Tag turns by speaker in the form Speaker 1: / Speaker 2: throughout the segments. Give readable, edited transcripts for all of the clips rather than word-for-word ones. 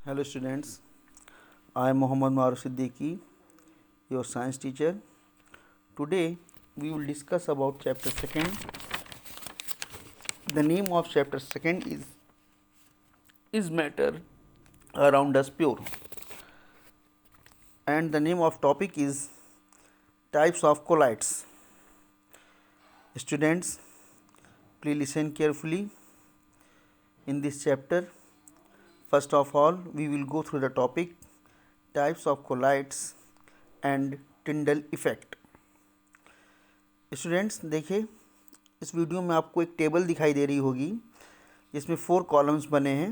Speaker 1: Hello students, I am Mohammad Maruf Siddiqui, your science teacher. Today we will discuss about chapter 2nd. The name of chapter 2nd is matter around us pure, and the name of topic is types of colloids. Students, please listen carefully in this chapter. First of all, we will go through the topic types of colloids and Tyndall effect. Students देखिए, इस video में आपको एक table दिखाई दे रही होगी जिसमें 4 columns बने हैं।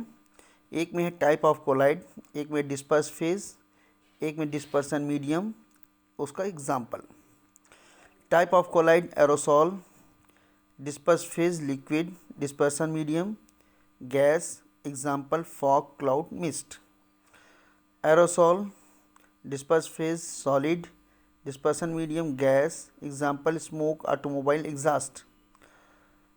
Speaker 1: एक में है टाइप ऑफ कोलाइड, एक में डिस्पर्स फेज, एक में डिस्पर्सन मीडियम, उसका example. Type of colloid aerosol, disperse phase liquid, dispersion medium gas, example fog cloud mist. Aerosol, disperse phase solid, dispersion medium gas, example smoke automobile exhaust.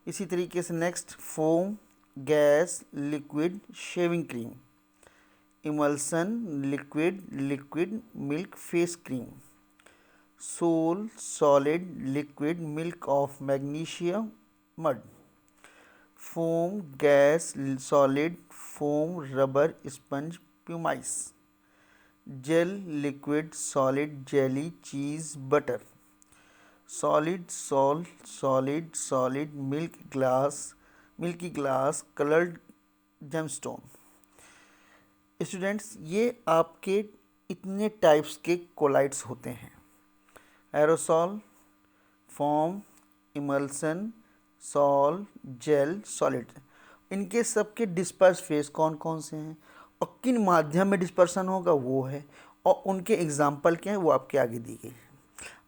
Speaker 1: इसी तरीके से next foam, gas, liquid, shaving cream. Emulsion, liquid, liquid milk face cream. Sol, solid, liquid milk of magnesium mud. Foam, gas, solid, foam rubber sponge pumice. Gel, liquid, solid, jelly, cheese, butter. Solid, solid, solid, milky glass, coloured gemstone. Students, ये आपके इतने types के colloids होते हैं। Aerosol, foam, emulsion, sol, gel, solid. इनके सबके disperse phase कौन कौन से हैं और किन माध्यम में डिस्पर्सन होगा वो है, और उनके एग्जाम्पल क्या हैं वो आपके आगे दी गई है।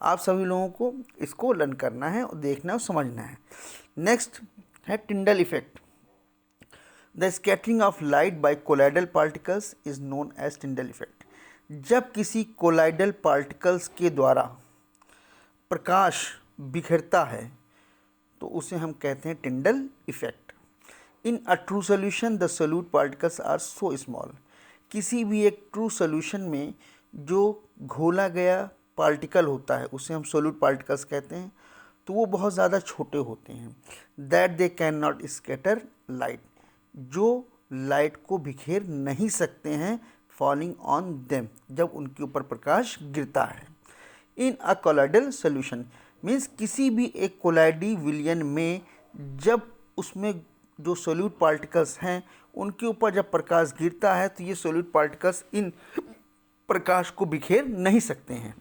Speaker 1: आप सभी लोगों को इसको लर्न करना है और देखना और समझना है। नेक्स्ट है Tyndall effect. The scattering of light by colloidal particles is known as Tyndall effect. जब किसी कोलाइडल पार्टिकल्स के द्वारा प्रकाश बिखरता है तो उसे हम कहते हैं Tyndall effect. In a true solution the solute particles are so small. किसी भी एक ट्रू सोल्यूशन में जो घोला गया पार्टिकल होता है उसे हम सोल्यूट पार्टिकल्स कहते हैं, तो वो बहुत ज़्यादा छोटे होते हैं। That they can not scatter light, जो लाइट को बिखेर नहीं सकते हैं फॉलिंग ऑन देम, जब उनके ऊपर प्रकाश गिरता है। इन अ कोलाइडल सोल्यूशन मीन्स किसी भी एक कोलाइडी विलयन में जब उसमें जो सोल्यूट पार्टिकल्स हैं उनके ऊपर जब प्रकाश गिरता है तो ये सोल्यूट पार्टिकल्स इन प्रकाश को बिखेर नहीं सकते हैं।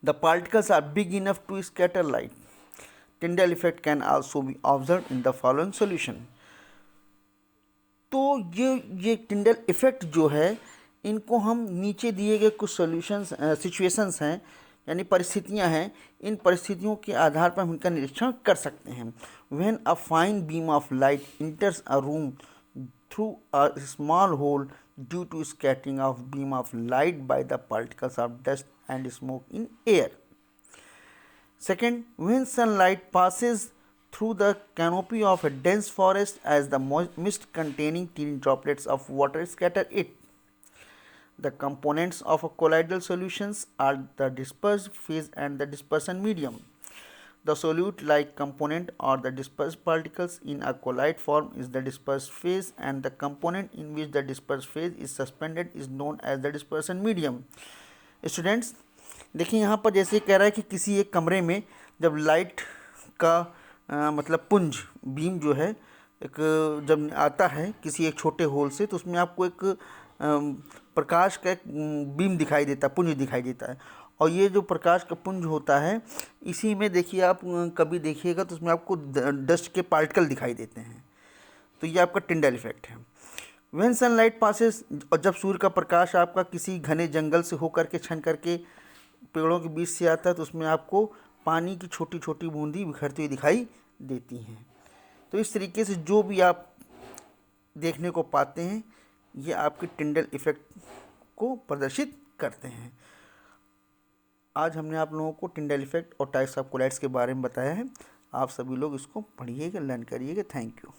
Speaker 1: The particles are big enough to scatter light. Tyndall effect can also be observe in the following solution. तो ये टिंडल इफेक्ट जो है, इनको हम नीचे दिए गए कुछ सॉल्यूशंस सिचुएशंस हैं यानी परिस्थितियां हैं, इन परिस्थितियों के आधार पर हम इनका निरीक्षण कर सकते हैं। When a fine beam of light enters a room through a small hole due to scattering of beam of light by the particles of dust and smoke in air. Second, when sunlight passes through the canopy of a dense forest as the mist containing teeny droplets of water scatter it. The components of a colloidal solutions are the dispersed phase and the dispersion medium. The solute-like component or the dispersed particles in a colloid form is the dispersed phase, and the component in which the dispersed phase is suspended is known as the dispersion medium. Students, देखिए यहाँ पर जैसे कह रहा है कि किसी एक कमरे में जब लाइट का मतलब पुंज बीम जो है एक जब आता है किसी एक छोटे होल से, तो उसमें आपको एक प्रकाश का एक बीम दिखाई देता है, पुंज दिखाई देता है। और ये जो प्रकाश का पुंज होता है, इसी में देखिए आप कभी देखिएगा तो उसमें आपको डस्ट के पार्टिकल दिखाई देते हैं। तो ये आपका टिंडल इफेक्ट है। व्हेन सनलाइट पासेस, और जब सूर्य का प्रकाश आपका किसी घने जंगल से होकर के छन करके पेड़ों के बीच से आता है तो उसमें आपको पानी की छोटी छोटी बूंदी बिखरती हुई दिखाई देती हैं। तो इस तरीके से जो भी आप देखने को पाते हैं ये आपके टिंडल इफेक्ट को प्रदर्शित करते हैं। आज हमने आप लोगों को टिंडल इफेक्ट और टाइप्स ऑफ कोलाइड्स के बारे में बताया है। आप सभी लोग इसको पढ़िएगा, लर्न करिएगा। Thank you.